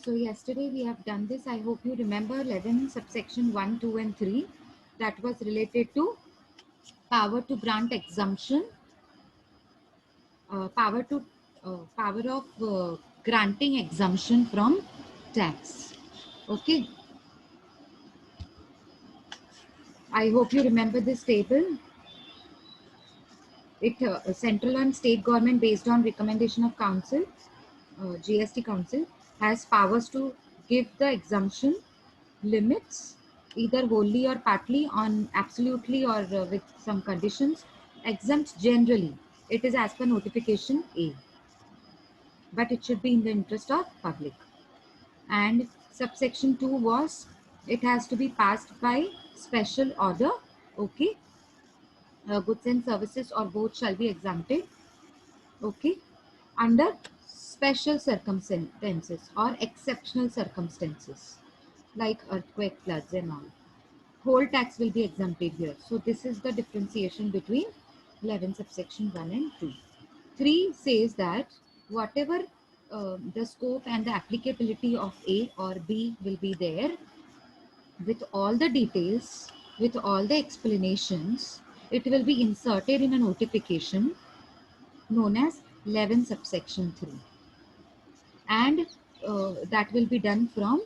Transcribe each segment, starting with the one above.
So yesterday we have done this. I hope you remember 11 subsection 1, 2 and 3 that was related to power to grant exemption, power to power of granting exemption from tax. Okay. I hope you remember this table. It central and state government based on recommendation of council, GST council has powers to give the exemption limits either wholly or partly on absolutely or with some conditions. Exempt generally, it is as per notification A, but it should be in the interest of public. And subsection 2 was it has to be passed by special order. Okay. Goods and services or both shall be exempted. Okay, under special circumstances or exceptional circumstances like earthquake, floods and all. Whole tax will be exempted here. So this is the differentiation between 11 subsection 1 and 2. 3 says that whatever the scope and the applicability of A or B will be there with all the details, with all the explanations, it will be inserted in a notification known as 11 subsection 3, and that will be done from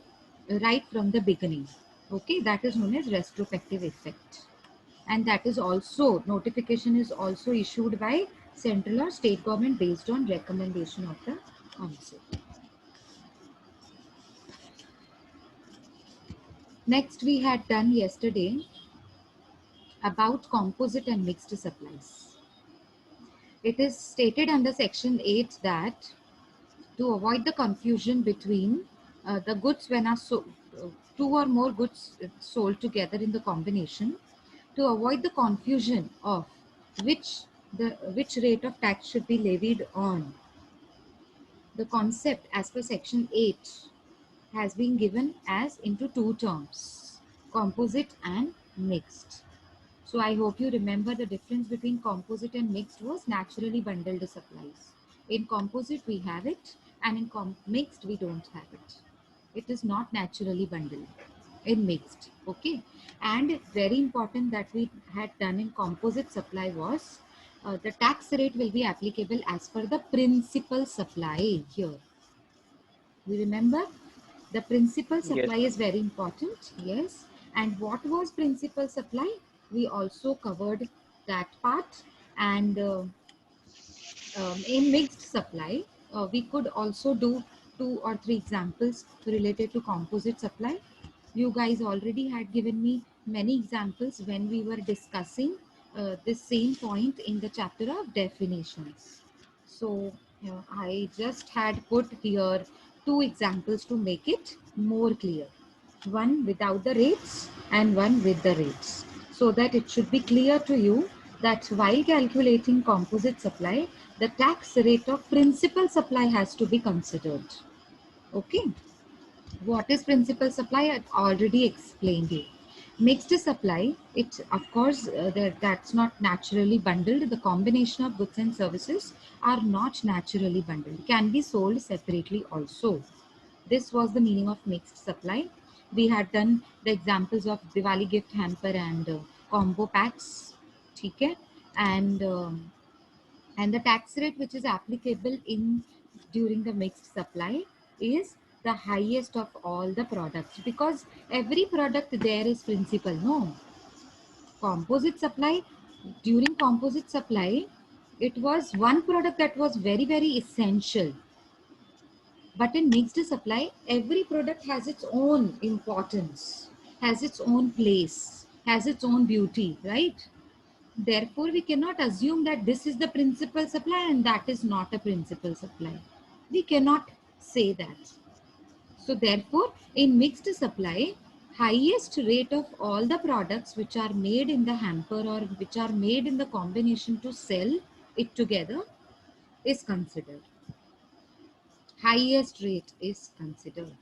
right from the beginning. Okay, that is known as retrospective effect, and that is also notification is also issued by central or state government based on recommendation of the council. Next, we had done yesterday about composite and mixed supplies. It is stated under section 8 that to avoid the confusion between the goods when are two or more goods sold together in the combination, to avoid the confusion of which rate of tax should be levied on, the concept as per section 8 has been given as into two terms, composite and mixed. So I hope you remember the difference between composite and mixed was naturally bundled supplies. In composite we have it, and in mixed we don't have it. It is not naturally bundled in mixed. Okay. And very important that we had done in composite supply was the tax rate will be applicable as per the principal supply here. You remember? The principal Yes, supply is very important. Yes. And what was principal supply? We also covered that part. And in mixed supply, we could also do 2 or 3 examples related to composite supply. You guys already had given me many examples when we were discussing this same point in the chapter of definitions. So I just had put here 2 examples to make it more clear. One without the rates and one with the rates, so that it should be clear to you that while calculating composite supply, the tax rate of principal supply has to be considered. Okay. What is principal supply? I already explained you. Mixed supply, it of course that's not naturally bundled. The combination of goods and services are not naturally bundled, can be sold separately also. This was the meaning of mixed supply. We had done the examples of Diwali gift hamper and combo packs. Okay? And and the tax rate which is applicable in during the mixed supply is the highest of all the products, because every product there is principal. No, composite supply, during composite supply it was one product that was very essential, but in mixed supply every product has its own importance, has its own place, has its own beauty, right? Therefore, we cannot assume that this is the principal supply and that is not a principal supply. We cannot say that. So therefore, in mixed supply, highest rate of all the products which are made in the hamper or which are made in the combination to sell it together is considered. Highest rate is considered.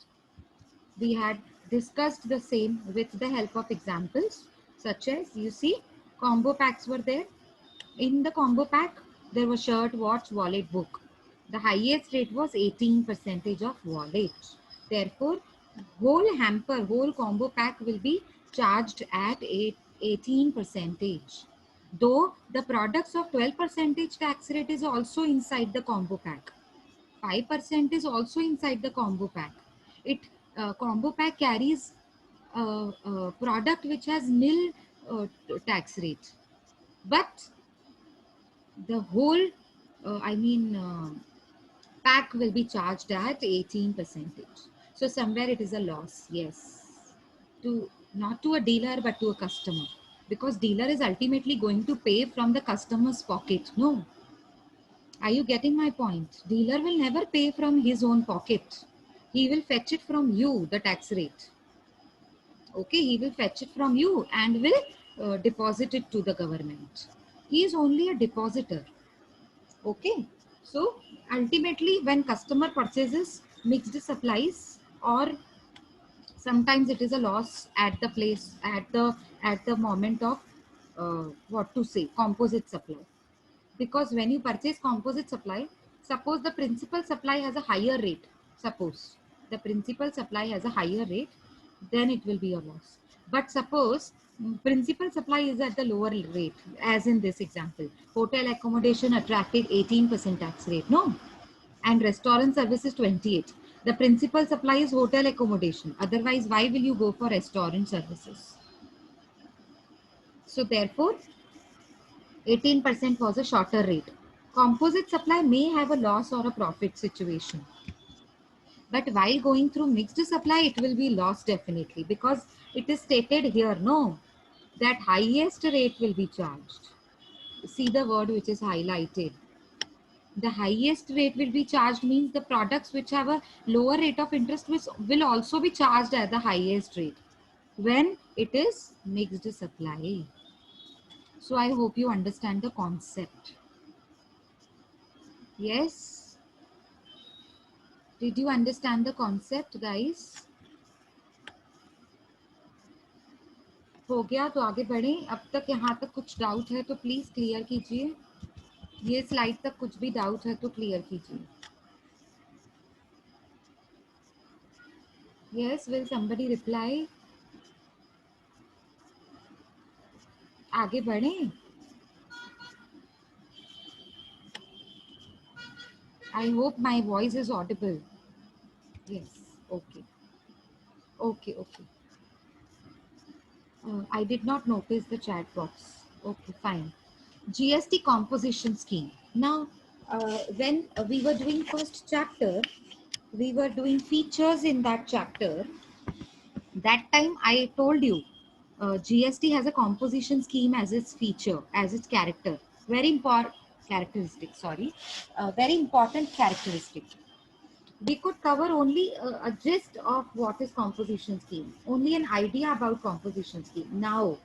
We had discussed the same with the help of examples, such as, you see, combo packs were there. In the combo pack, there was shirt, watch, wallet, book. The highest rate was 18% of wallet. Therefore, whole hamper, whole combo pack will be charged at 18%. Though the products of 12% tax rate is also inside the combo pack. 5% is also inside the combo pack. It combo pack carries a product which has nil tax rate, but the whole pack will be charged at 18%. So somewhere it is a loss, yes, to not to a dealer but to a customer, because dealer is ultimately going to pay from the customer's pocket. No, are you getting my point? Dealer will never pay from his own pocket. He will fetch it from you, the tax rate. Okay, he will fetch it from you and will deposit it to the government. He is only a depositor. Okay, so ultimately when customer purchases mixed supplies, or sometimes it is a loss at the place, at the moment of what to say, composite supply. Because when you purchase composite supply, suppose the principal supply has a higher rate, suppose the principal supply has a higher rate, then it will be a loss. But suppose principal supply is at the lower rate, as in this example, hotel accommodation attracted 18% tax rate, no, and restaurant services 28. The principal supply is hotel accommodation. Otherwise, why will you go for restaurant services? So therefore, 18% was a shorter rate. Composite supply may have a loss or a profit situation. But while going through mixed supply, it will be loss definitely, because it is stated here, no, that highest rate will be charged. See the word which is highlighted. The highest rate will be charged means the products which have a lower rate of interest will also be charged at the highest rate when it is mixed supply. So I hope you understand the concept. Yes. Did you understand the concept, guys? हो गया तो आगे बढ़ें. अब तक यहाँ तक कुछ डाउट है तो प्लीज क्लियर कीजिए. ये स्लाइड तक कुछ भी डाउट है तो क्लियर कीजिए. Yes, will somebody reply? आगे बढ़ें. I hope my voice is audible. Yes. Okay. Okay. Okay. I did not notice the chat box. Okay, fine. GST composition scheme. Now, when we were doing first chapter, we were doing features in that chapter. That time I told you, GST has a composition scheme as its feature, as its character. Very important characteristic, sorry. Very important characteristic. We could cover only a gist of what is composition scheme, only an idea about composition scheme. Now,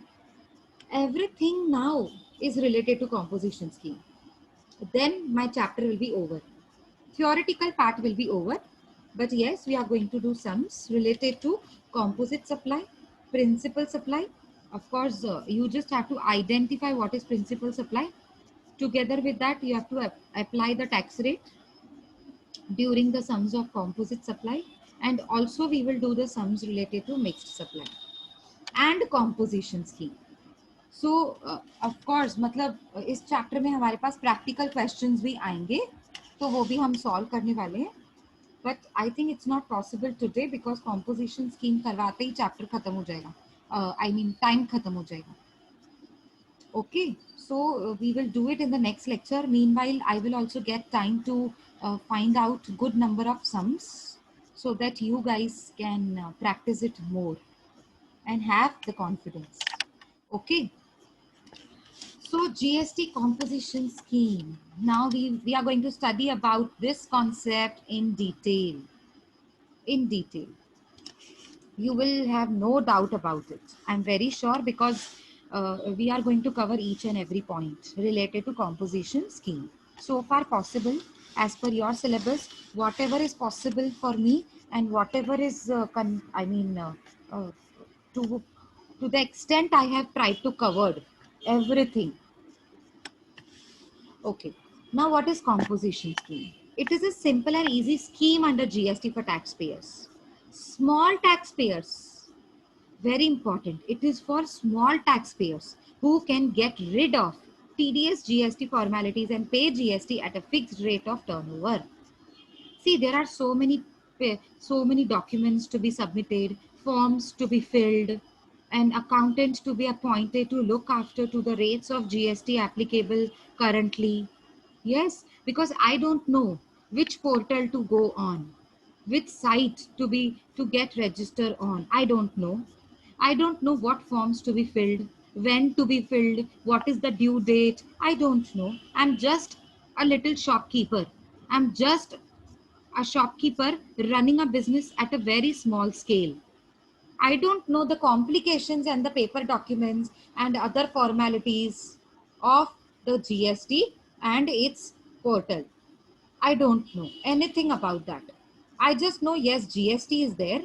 everything now is related to composition scheme. Then my chapter will be over. Theoretical part will be over. But yes, we are going to do sums related to composite supply, principal supply. Of course, you just have to identify what is principal supply. Together with that, you have to apply the tax rate during the sums of composite supply, and also we will do the sums related to mixed supply and composition scheme. So of course मतलब इस chapter में हमारे पास practical questions भी आएंगे, तो वो भी हम सॉल्व करने वाले हैं. But I think it's not possible today because composition scheme करवाते ही चैप्टर खत्म हो जाएगा. आई मीन टाइम खत्म हो जाएगा. Okay, so we will do it in the next lecture. Meanwhile, I will also get time to find out good number of sums so that you guys can practice it more and have the confidence. Okay. So GST composition scheme. Now we are going to study about this concept in detail. In detail. You will have no doubt about it. I'm very sure, because we are going to cover each and every point related to composition scheme. So far possible, as per your syllabus, whatever is possible for me and whatever is, uh, to the extent I have tried to cover everything. Okay. Now, what is composition scheme? It is a simple and easy scheme under GST for taxpayers. Small taxpayers, very important. It is for small taxpayers who can get rid of tedious GST formalities and pay GST at a fixed rate of turnover. See, there are so many documents to be submitted, forms to be filled, an accountant to be appointed to look after to the rates of GST applicable currently. Yes, because I don't know which portal to go on, which site to get register on. I don't know. I don't know what forms to be filled, when to be filled, what is the due date. I don't know. I'm just a little shopkeeper. I'm just a shopkeeper running a business at a very small scale. I don't know the complications and the paper documents and other formalities of the GST and its portal. I don't know anything about that. I just know, yes, GST is there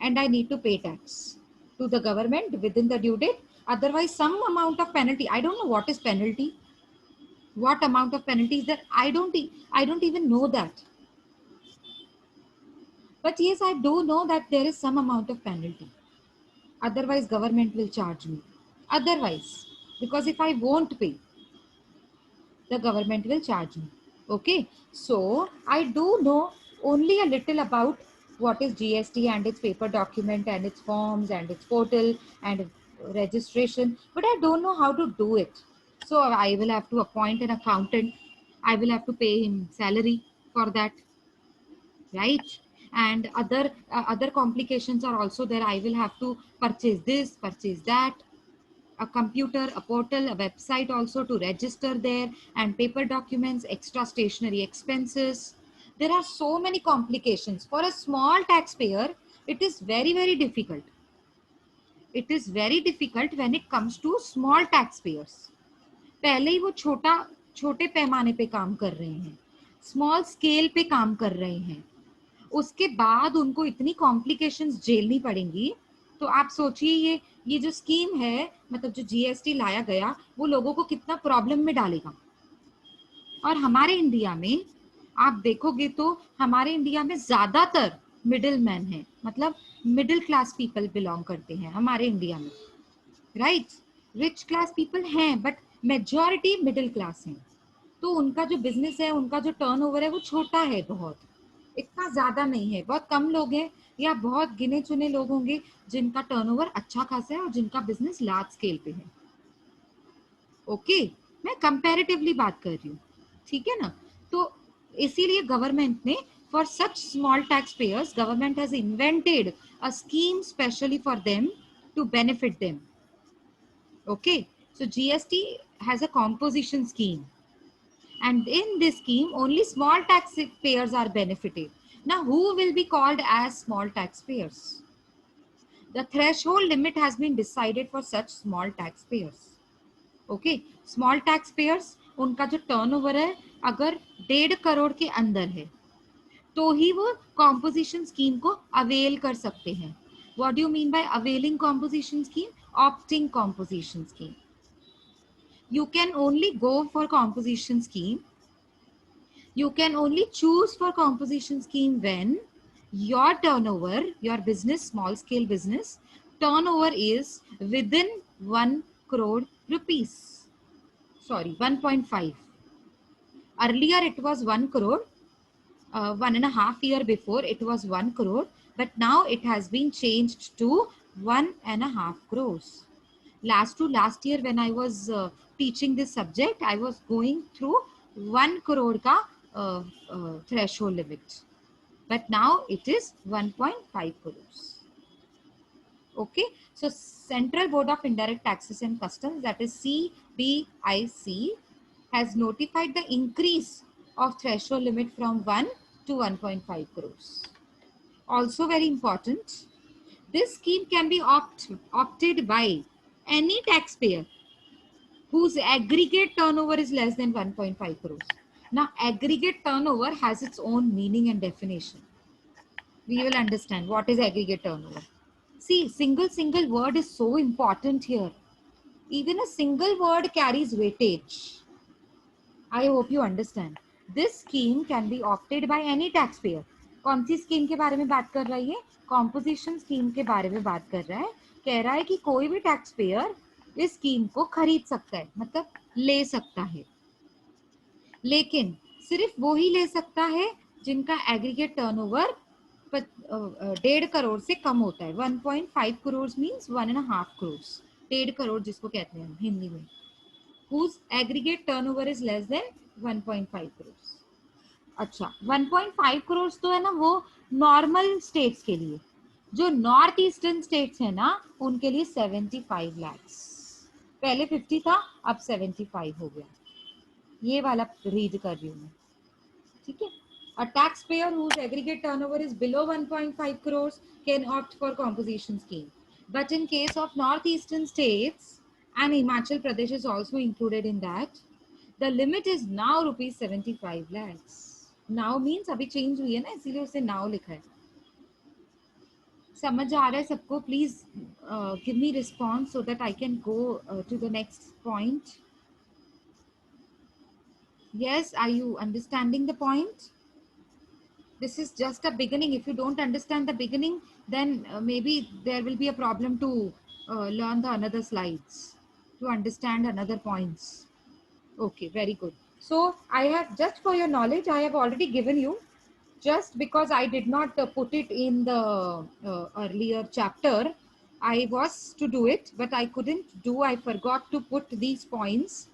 and I need to pay tax to the government within the due date. Otherwise, some amount of penalty. I don't know what is penalty. What amount of penalty is there? I don't even know that. But yes, I do know that there is some amount of penalty. Otherwise, government will charge me. Otherwise, because if I won't pay, the government will charge me. Okay, so I do know only a little about what is GST and its paper document and its forms and its portal and registration, but I don't know how to do it. So I will have to appoint an accountant. I will have to pay him salary for that, right? And other complications are also there. I will have to purchase this, purchase that, a computer, a portal, a website also to register there, and paper documents, extra stationery expenses. There are so many complications. For a small taxpayer, it is very difficult. It is very difficult when it comes to small taxpayers. पहले ही वो छोटे पैमाने पे काम कर रहे हैं, small scale पे काम कर रहे हैं, उसके बाद उनको इतनी कॉम्प्लिकेशंस झेलनी पड़ेंगी। तो आप सोचिए ये जो स्कीम है, मतलब जो जीएसटी लाया गया, वो लोगों को कितना प्रॉब्लम में डालेगा। और हमारे इंडिया में आप देखोगे तो हमारे इंडिया में ज्यादातर मिडिल मैन है, मतलब मिडिल क्लास पीपल बिलोंग करते हैं हमारे इंडिया में, राइट? रिच क्लास पीपल हैं बट मेजॉरिटी मिडिल क्लास हैं। तो उनका जो बिजनेस है, उनका जो टर्नओवर है वो छोटा है, बहुत इतना ज्यादा नहीं है, बहुत कम लोग हैं या बहुत गिने चुने लोग होंगे जिनका टर्नओवर अच्छा खासा है और जिनका बिजनेस लार्ज स्केल पे है। ओके, मैं कंपैरेटिवली बात कर रही हूँ, ठीक है ना? तो इसीलिए गवर्नमेंट ने for such small tax payers, government has invented a scheme specially for them to benefit them. Okay, so GST has a composition scheme, and in this scheme only small taxpayers are benefited. Now who will be called as small taxpayers? The threshold limit has been decided for such small taxpayers. Okay, small taxpayers, उनका जो turnover है अगर 1.5 करोड़ के अंदर है तो ही वो composition scheme को अवेल कर सकते हैं। What do you mean by availing composition scheme? Opting composition scheme. You can only go for composition scheme. You can only choose for composition scheme when your turnover, your business, small scale business, turnover is within 1 crore rupees. Sorry, 1.5. Earlier it was 1 crore. 1.5 years before it was 1 crore. But now it has been changed to 1.5 crores. Last year when I was teaching this subject, I was going through 1 crore ka threshold limit, but now it is 1.5 crores. Okay, so Central Board of Indirect Taxes and Customs, that is CBIC, has notified the increase of threshold limit from 1 to 1.5 crores. Also very important, this scheme can be opted by any taxpayer whose aggregate turnover is less than 1.5 crores. Now, aggregate turnover has its own meaning and definition. We will understand what is aggregate turnover. See, single word is so important here. Even a single word carries weightage. I hope you understand. This scheme can be opted by any taxpayer कौन सी scheme के बारे में बात कर रहा है ये? Composition scheme के बारे में बात कर रहा है। कह रहा है कि कोई भी टैक्स पेयर इस स्कीम को खरीद सकता है, मतलब ले सकता है, लेकिन सिर्फ वो ही ले सकता है जिनका एग्रीगेट टर्नओवर 1.5 करोड़ से कम होता है। 1.5 करोड़ मीन्स 1.5 करोड़, 1.5 करोड़ जिसको कहते हैं हिंदी में, whose aggregate turnover is less than 1.5 crores। अच्छा, 1.5 करोड़ तो है ना वो नॉर्मल स्टेट्स के लिए। जो नॉर्थ ईस्टर्न स्टेट्स है ना उनके लिए 75 lakhs। पहले 50 था, अब 75 हो गया। ये वाला रीड कर रही हूँ मैं, ठीक है। A taxpayer whose aggregate turnover is below 1.5 crores can opt for composition scheme. But in case of northeastern states, and Himachal Pradesh is also included in that, the limit is now rupees 75 lakhs. Now means अभी change हुई है ना, इसीलिए उसे now लिखा है। समझ आ रहा है सबको? Please give me response so that I can go to the next point. Yes, are you understanding the point? This is just a beginning. If you don't understand the beginning, then maybe there will be a problem to learn the another slides, to understand another points. Okay, very good. So I have, just for your knowledge, I have already given you, just because I did not put it in the earlier chapter. I was to do it, but I couldn't do. I forgot to put these points.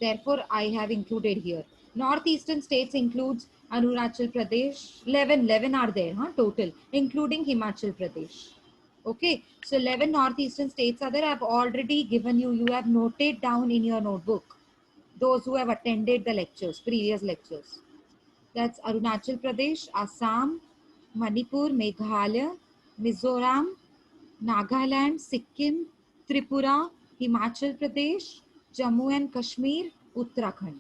Therefore, I have included here. Northeastern states includes Arunachal Pradesh. 11 are there, huh, total, including Himachal Pradesh. Okay, so 11 northeastern states are there. I have already given you, you have noted down in your notebook, those who have attended the lectures, previous lectures. That's Arunachal Pradesh, Assam, Manipur, Meghalaya, Mizoram, Nagaland, Sikkim, Tripura, Himachal Pradesh, Jammu and Kashmir, Uttarakhand.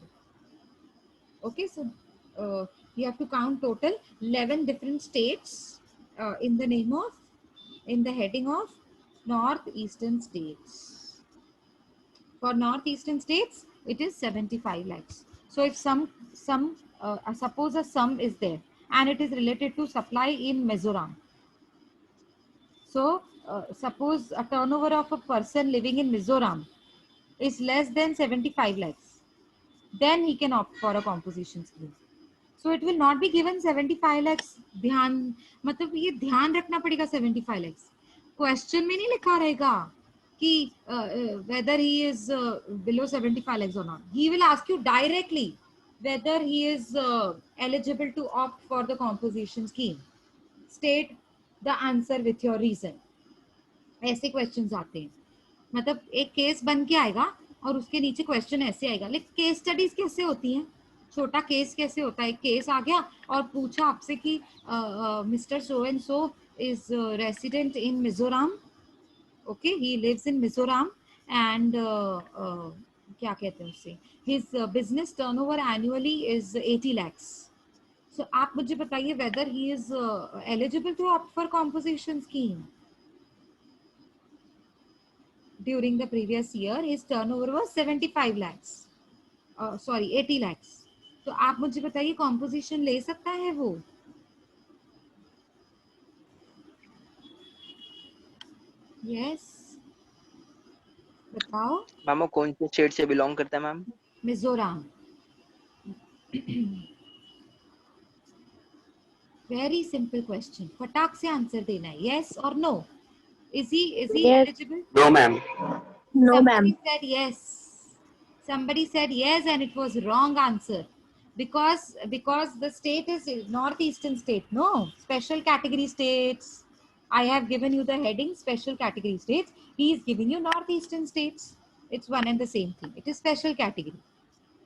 Okay, so you have to count total 11 different states in the name of, in the heading of northeastern states. For northeastern states, it is 75 lakhs. So if suppose a sum is there and it is related to supply in Mizoram. So suppose a turnover of a person living in Mizoram is less than 75 lakhs, then he can opt for a composition scheme. So it will not be given 75 lakhs. ध्यान, मतलब ये ध्यान रखना पड़ेगा 75 lakhs। Question में नहीं लिखा रहेगा कि whether he is below 75 lakhs or not. He will ask you directly whether he is eligible to opt for the composition scheme. State the answer with your reason. ऐसे क्वेश्चंस आते हैं, मतलब एक केस बन के आएगा और उसके नीचे क्वेश्चन ऐसे आएगा। लेकिन केस स्टडीज कैसे होती हैं? छोटा केस कैसे होता है? केस आ गया और पूछा आपसे कि mister so and so is resident in Mizoram, okay, he lives in Mizoram and क्या कहते हैं उससे, his business turnover annually is 80 lakhs। So आप मुझे बताइए whether he is eligible to opt for composition scheme. During the previous year, his turnover was 75 lakhs. Sorry, 80 lakhs. तो आप मुझे बताइए कॉम्पोजिशन ले सकता है वो? यस, बताओ। मैम वो कौन से स्टेट से बिलोंग करता है ma'am? Mizoram. Very simple question, फटाक से आंसर देना है, yes or no. Is he Yes. eligible? No ma'am. No, Somebody ma'am. said yes. Somebody said yes, and it was wrong answer because the state is northeastern state. No, special category states. I have given you the heading special category states. He is giving you northeastern states. It's one and the same thing. It is special category.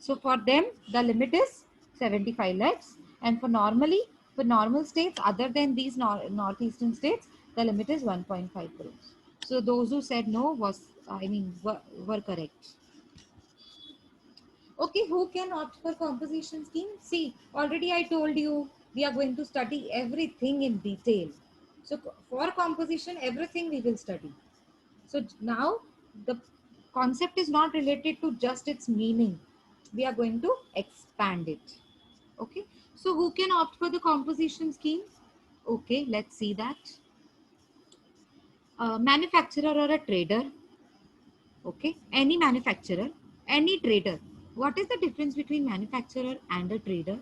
So for them, the limit is 75 lakhs, and for normal states other than these northeastern states, the limit is 1.5 crores. So those who said no were correct. Okay, who can opt for composition scheme? See, already I told you we are going to study everything in detail. So for composition, everything we will study. So now the concept is not related to just its meaning. We are going to expand it. Okay, so who can opt for the composition scheme? Okay, let's see that. A manufacturer or a trader. Okay, any manufacturer, any trader. What is the difference between manufacturer and a trader?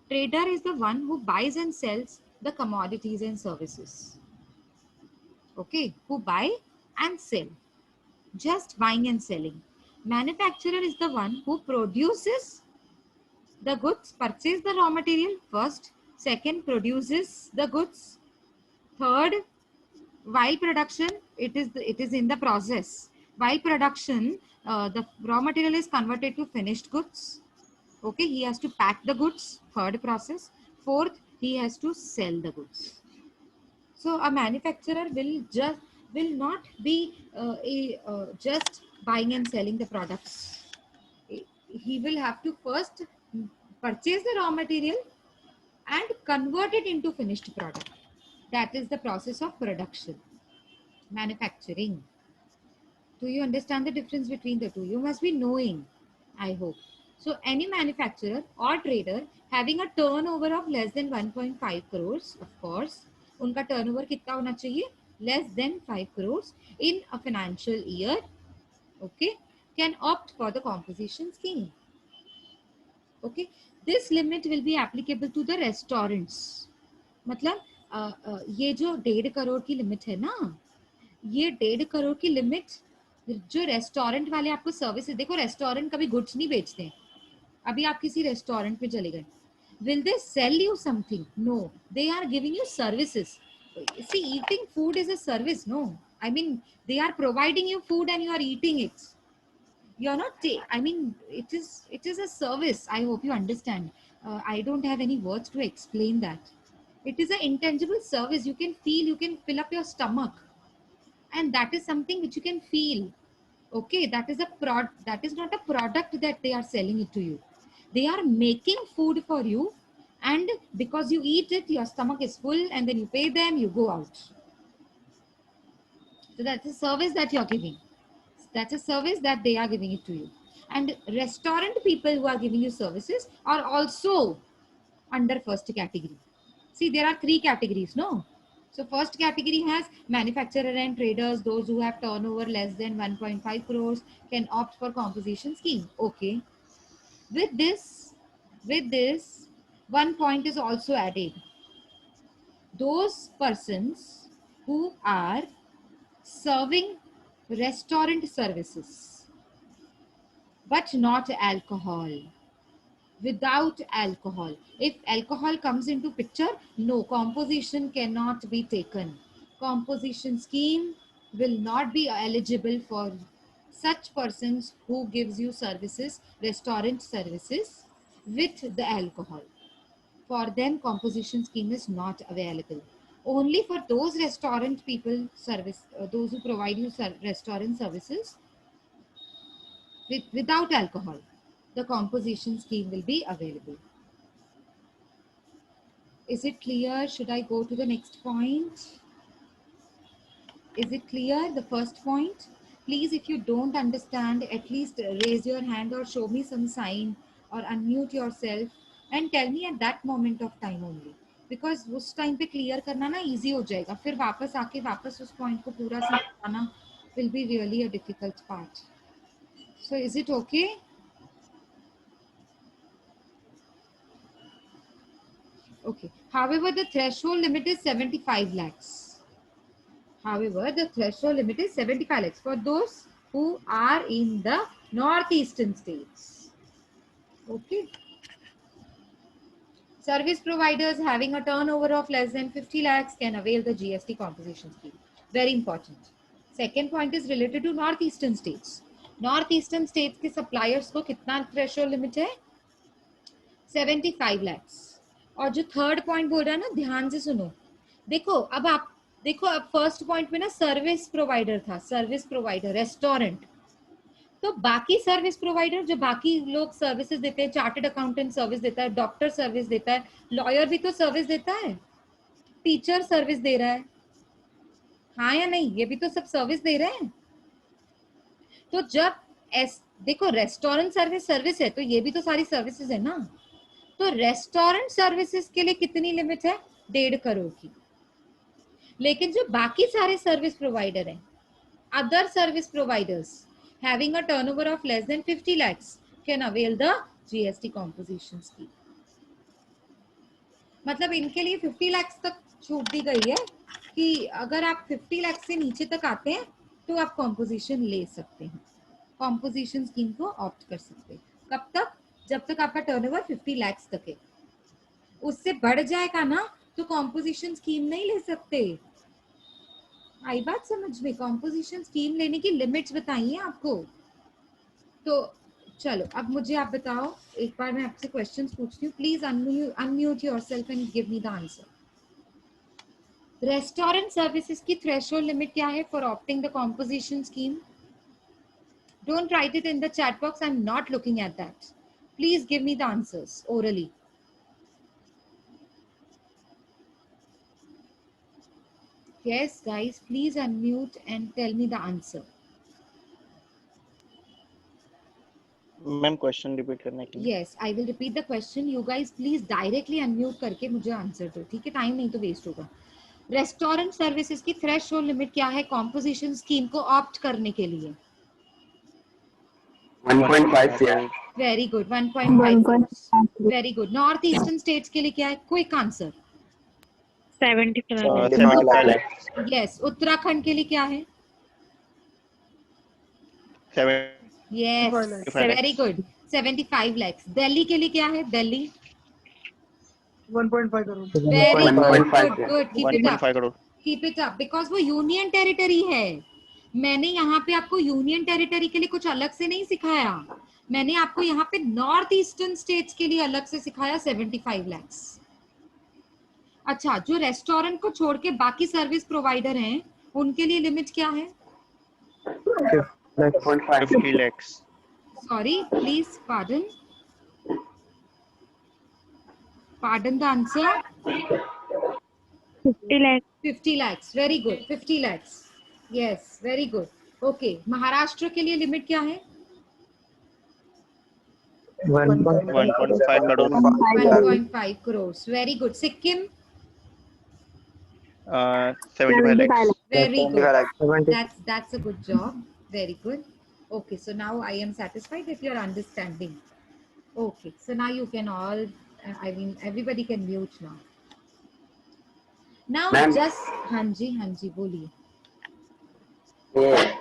Trader is the one who buys and sells the commodities and services. Okay, who buy and sell, just buying and selling. Manufacturer is the one who produces the goods, purchase the raw material first, second produces the goods, third while production it is in the process. While production, the raw material is converted to finished goods. Okay, he has to pack the goods, third process. Fourth, he has to sell the goods. So a manufacturer will not be just buying and selling the products. He will have to first purchase the raw material and convert it into finished product. That is the process of production, manufacturing. Do you understand the difference between the two? You must be knowing, I hope. So any manufacturer or trader having a turnover of less than 1.5 crores, of course, उनका turnover कितना होना चाहिए? Less than 5 crores in a financial year, okay, can opt for the composition scheme. Okay, this limit will be applicable to the restaurants. मतलब ये जो 1.5 करोड़ की limit है ना, ये 1.5 करोड़ की लिमिट जो रेस्टोरेंट वाले आपको सर्विसेज, देखो रेस्टोरेंट कभी गुड्स नहीं बेचते हैं. अभी आप किसी रेस्टोरेंट में चले गए, will they sell you something? No, they are giving you services. See, eating food is a service. No, I mean, they are providing you food and you are eating it. You're not I mean, it is a service. I hope you understand. I don't have any words to explain that. It is an intangible service. You can feel, you can fill up your stomach, and that is something which you can feel. Okay, that is a that is not a product that they are selling it to you. They are making food for you, and because you eat it, your stomach is full, and then you pay them, you go out. So that's a service that you're giving. That's a service that they are giving it to you. And restaurant people who are giving you services are also under first category. See, there are three categories, no? So first category has manufacturer and traders. Those who have turnover less than 1.5 crores can opt for composition scheme. Okay. With this, one point is also added. Those persons who are serving restaurant services, but not alcohol. Without alcohol. If alcohol comes into picture, no, composition cannot be taken. Composition scheme will not be eligible for such persons who gives you services, restaurant services with the alcohol. For them, composition scheme is not available. Only for those restaurant people service, those who provide you restaurant services without alcohol, the composition scheme will be available. Is it clear? Should I go to the next point? Is it clear, the first point? Please, if you don't understand, at least raise your hand or show me some sign or unmute yourself and tell me at that moment of time only. Because उस time पे clear करना ना easy हो जाएगा. फिर वापस आके वापस उस point को पूरा समझाना will be really a difficult part. So is it okay? Okay. However, the threshold limit is 75 lakhs. However, the threshold limit is 75 lakhs for those who are in the northeastern states. Okay. Service providers having a turnover of less than 50 lakhs can avail the GST composition scheme. Very important. Second point is related to northeastern states. Northeastern states के suppliers को कितना threshold limit है? 75 lakhs. और जो third point बोल रहा है ना, ध्यान से सुनो. देखो अब फर्स्ट पॉइंट में ना सर्विस प्रोवाइडर था, सर्विस प्रोवाइडर रेस्टोरेंट. तो बाकी सर्विस प्रोवाइडर जो बाकी लोग सर्विसेज देते हैं, चार्टर्ड अकाउंटेंट सर्विस देता है, डॉक्टर सर्विस देता है, लॉयर भी तो सर्विस देता है, टीचर सर्विस दे रहा है, हाँ या नहीं? ये भी तो सब सर्विस दे रहे हैं. तो जब देखो रेस्टोरेंट सर्विस है, तो ये भी तो सारी सर्विसेज है ना. तो रेस्टोरेंट सर्विसेज के लिए कितनी लिमिट है? 1.5 करोड़ की। लेकिन जो बाकी सारे सर्विस प्रोवाइडर हैं, other service providers having a turnover of less than 50 lakhs can avail the GST composition scheme. मतलब इनके लिए 50 lakhs तक छूट दी गई है कि अगर आप 50 lakhs से नीचे तक आते हैं तो आप कॉम्पोजिशन ले सकते हैं, कॉम्पोजिशन स्कीम को ऑप्ट कर सकते हैं। कब तक? जब तक आपका टर्नओवर 50 lakhs तक है। उससे बढ़ जाएगा ना तो कॉम्पोजिशन स्कीम नहीं ले सकते। आई बात समझ में? कॉम्पोजिशन स्कीम लेने की लिमिट्स बताइए आपको। तो चलो अब मुझे आप बताओ, एक बार मैं आपसे क्वेश्चंस पूछती हूँ, please unmute yourself and give me the answer. Restaurant services की थ्रेशोल्ड लिमिट क्या है for opting the composition scheme? Don't write it in the chat box, I am not looking at that. Please give me the answers orally. Yes, guys, please unmute and tell me the answer. Ma'am question repeat करने के लिए। Yes, I will repeat the question. You guys please directly unmute करके मुझे answer दो, ठीक है? Time नहीं तो वेस्ट होगा। रेस्टोरेंट सर्विसेज की थ्रेशोल्ड लिमिट क्या है कॉम्पोजिशन स्कीम को ऑप्ट करने के लिए? 1.5 crore. Very good, 1.5। Very good. North eastern states के लिए क्या है? Quick answer. 75 75 lakhs. Yes. Uttarakhand के लिए क्या है? 75 yes, very good, 75 lakhs। Delhi के लिए क्या है? Delhi 1.5 crore. Very good, 1.5 good good, keep it 1.5 up, crore. Keep it up, because वो यूनियन टेरिटरी है। मैंने यहाँ पे आपको यूनियन टेरिटरी के लिए कुछ अलग से नहीं सिखाया, मैंने आपको यहाँ पे नॉर्थ ईस्टर्न स्टेट्स के लिए अलग से सिखाया 75 lakhs। अच्छा, जो रेस्टोरेंट को छोड़ के बाकी सर्विस प्रोवाइडर हैं उनके लिए लिमिट क्या है? 50 lakhs. Sorry, please pardon, pardon the answer. 50 lakhs. 50 lakhs, very good, 50 lakhs, yes, very good. Okay, Maharashtra के लिए लिमिट क्या है? 1.5 crore. 1.5 crores, very good. Sikkim 75 lakhs. very good, that's a good job, very good। okay, so now I am satisfied that you are understanding। okay, so now you can all I mean everybody can mute now। now Ma'am। just हाँ जी बोलिए। Yeah.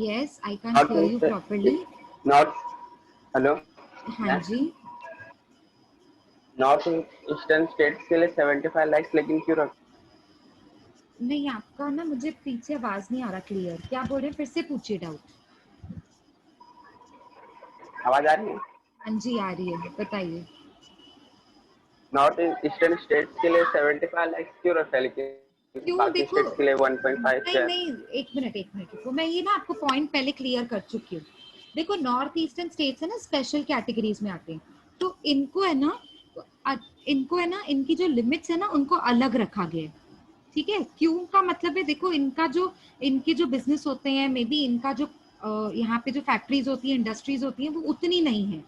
yes, I can't hear you properly। North. Hello. हाँ जी, north eastern states के लिए 75 lakhs, लेकिन क्यों रख? नहीं आपका ना मुझे पीछे आवाज नहीं आ रहा क्लियर, क्या बोल रहे हैं? फिर से पूछिए डाउट। आवाज आ रही है? हाँ जी आ रही है, बताइए। नॉर्थ ईस्टर्न स्टेट्स के लिए 75 lakhs क्यों रखा है, लेकिन क्यों? बाकी देखो, स्टेट्स के लिए 1.5 नहीं क्या? नहीं, एक मिनट रुको, मैं ये ना आपको पॉइंट पहले क्लियर कर चुकी हूँ। देखो, नॉर्थ ईस्टर्न स्टेट्स है ना, स्पेशल कैटेगरीज में आते हैं, तो इनको है ना, इनकी जो लिमिट्स है ना उनको अलग रखा गया है, ठीक है? क्यों का मतलब है, देखो इनके जो बिजनेस होते हैं, मे बी इनका जो यहाँ पे जो फैक्ट्रीज होती है, इंडस्ट्रीज होती है, वो उतनी नहीं है,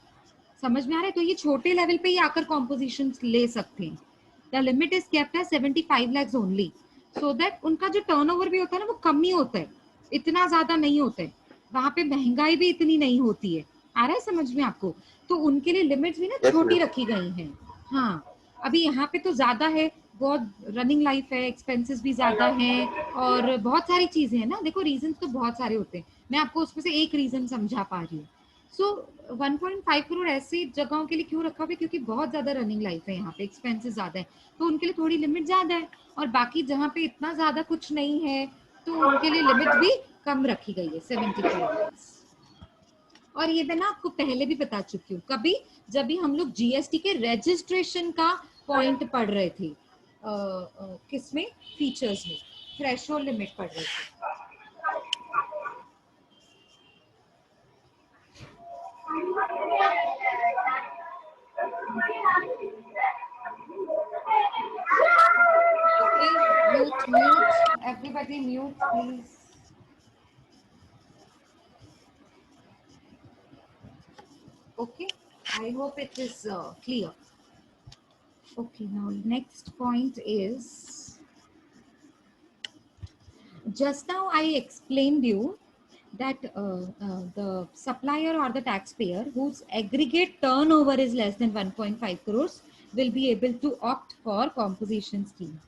समझ में आ रहा है? तो ये छोटे लेवल पे ही आकर कॉम्पोजिशन ले सकते हैं। The limit is kept at 75 lakhs only, so that उनका जो टर्नओवर भी होता है ना वो कम ही होता है, इतना ज्यादा नहीं होता है, वहां पे महंगाई भी इतनी नहीं होती है। आ रहा है समझ में आपको? तो उनके लिए लिमिट्स भी ना Yes, छोटी ma'am। रखी गई हैं। हाँ, अभी यहाँ पे तो ज्यादा है, बहुत रनिंग लाइफ है, एक्सपेंसेस भी ज्यादा हैं, और बहुत सारी चीजें हैं ना। देखो, रीजन तो बहुत सारे होते हैं, मैं आपको उसमें से एक रीजन समझा पा रही हूँ। सो 1.5 करोड़ ऐसी जगहों के लिए क्यों रखा हुआ है? क्योंकि बहुत ज्यादा रनिंग लाइफ है यहाँ पे, एक्सपेंसेस ज्यादा है, तो उनके लिए थोड़ी लिमिट ज्यादा है। और बाकी जहाँ पे इतना ज्यादा कुछ नहीं है तो उनके लिए लिमिट भी कम रखी गई है, 75 lakhs। और ये मैं ना आपको पहले भी बता चुकी हूँ, कभी जब भी हम लोग जीएसटी के रजिस्ट्रेशन का पॉइंट पढ़ रहे थे, किसमें? फीचर्स में थ्रेशोल्ड लिमिट पढ़ रहे थे। Okay, mute, everybody mute, please। Okay, I hope it is clear। Okay, now next point is, just now I explained you that the supplier or the taxpayer whose aggregate turnover is less than 1.5 crores will be able to opt for composition scheme.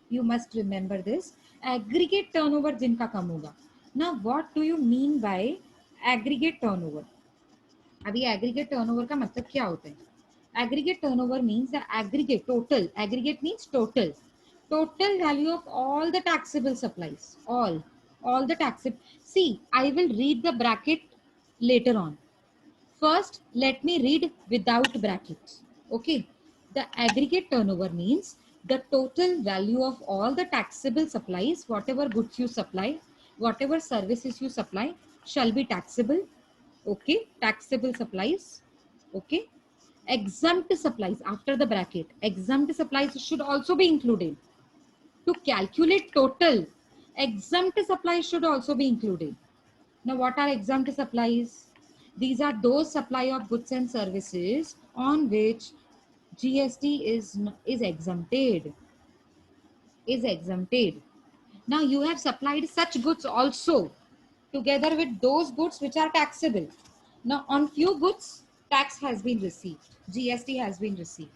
You must remember this. Aggregate turnover जिनका कम होगा. Now what do you mean by aggregate turnover? अभी aggregate turnover का मतलब क्या होता है? Aggregate turnover means the aggregate total. Aggregate means total value of all the taxable supplies. All the taxable. See, I will read the bracket later on. First, let me read without brackets. Okay. The aggregate turnover means the total value of all the taxable supplies, whatever goods you supply, whatever services you supply shall be taxable. Okay. Taxable supplies. Okay. Exempt supplies after the bracket. Exempt supplies should also be included. To calculate total, exempt supplies should also be included. Now, what are exempt supplies? These are those supply of goods and services on which GST is exempted. Is exempted. Now, you have supplied such goods also together with those goods which are taxable. Now, on few goods, tax has been received. GST has been received.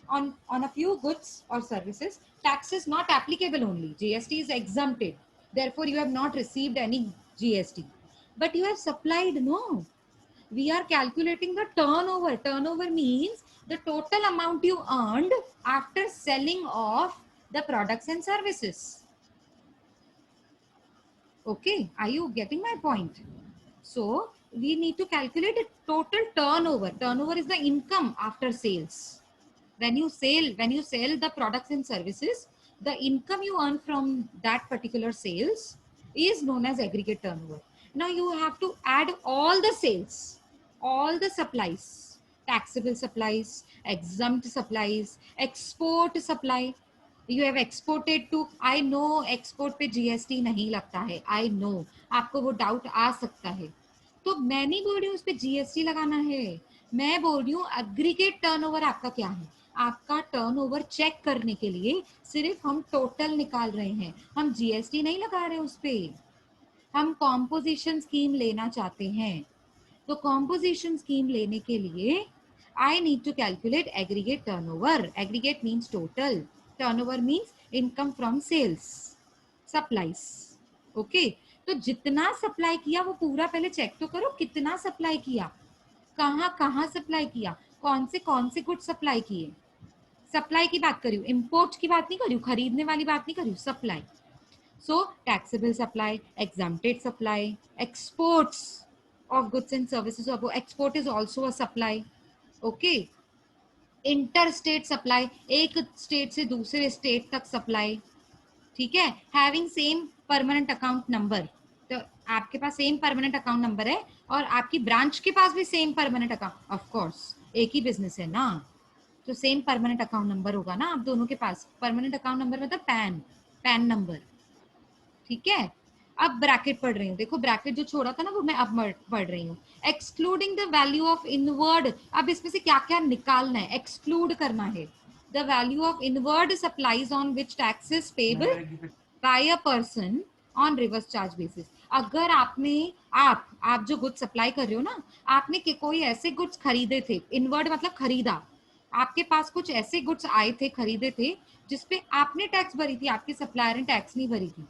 On a few goods or services, tax is not applicable only. GST is exempted. Therefore, you have not received any GST. But you have supplied, no. We are calculating the turnover. Turnover means the total amount you earned after selling off the products and services. Okay, are you getting my point? So we need to calculate the total turnover. Turnover is the income after sales. When you sell the products and services, the income you earn from that particular sales is known as aggregate turnover. Now you have to add all the sales, all the supplies, taxable supplies, exempt supplies, export supply. You have exported to, I know export पे GST नहीं लगता है, I know, आपको वो doubt आ सकता है. तो मैं नहीं बोल रही हूँ उस पे GST लगाना है, मैं बोल रही हूँ aggregate turnover आपका क्या है. आपका टर्नओवर चेक करने के लिए सिर्फ हम टोटल निकाल रहे हैं, हम GST नहीं लगा रहे उस पे. हम कॉम्पोजिशन स्कीम लेना चाहते हैं. तो कॉम्पोजिशन स्कीम लेने के लिए I need to calculate aggregate turnover. Aggregate means total. Turnover means income from sales, supplies. Okay. तो जितना सप्लाई किया वो पूरा पहले चेक तो करो, कितना सप्लाई किया, कहाँ कहाँ सप्लाई किया, कौन से गुड सप्लाई किए. सप्लाई की बात करी हूँ, इम्पोर्ट की बात नहीं करी हूँ, खरीदने वाली बात नहीं करी हूँ, supply. So taxable supply, exempted supply, exports of goods and services. Export is also a supply. Okay. Interstate supply, एक स्टेट से दूसरे स्टेट तक सप्लाई. ठीक है. Having same permanent account number. तो आपके पास सेम परमानेंट अकाउंट नंबर है और आपकी ब्रांच के पास भी same permanent account, of course एक ही बिजनेस है ना, तो सेम परमानेंट अकाउंट नंबर होगा ना आप दोनों के पास. परमानेंट अकाउंट नंबर मतलब पैन नंबर. ठीक है. अब ब्रैकेट पढ़ रही हूँ, देखो ब्रैकेट जो छोड़ा था ना वो मैं अब पढ़ रही हूँ. Excluding the value of inward. अब इसमें से क्या क्या निकालना है, एक्सक्लूड करना है. The value of inward supplies on which tax is payable by a person on reverse charge basis. अगर आप जो गुड्स सप्लाई कर रहे हो ना, आपने कोई ऐसे गुड्स खरीदे थे, इनवर्ड मतलब खरीदा, आपके पास कुछ ऐसे गुड्स आए थे, खरीदे थे जिसपे आपने टैक्स भरी थी, आपके सप्लायर ने टैक्स नहीं भरी थी,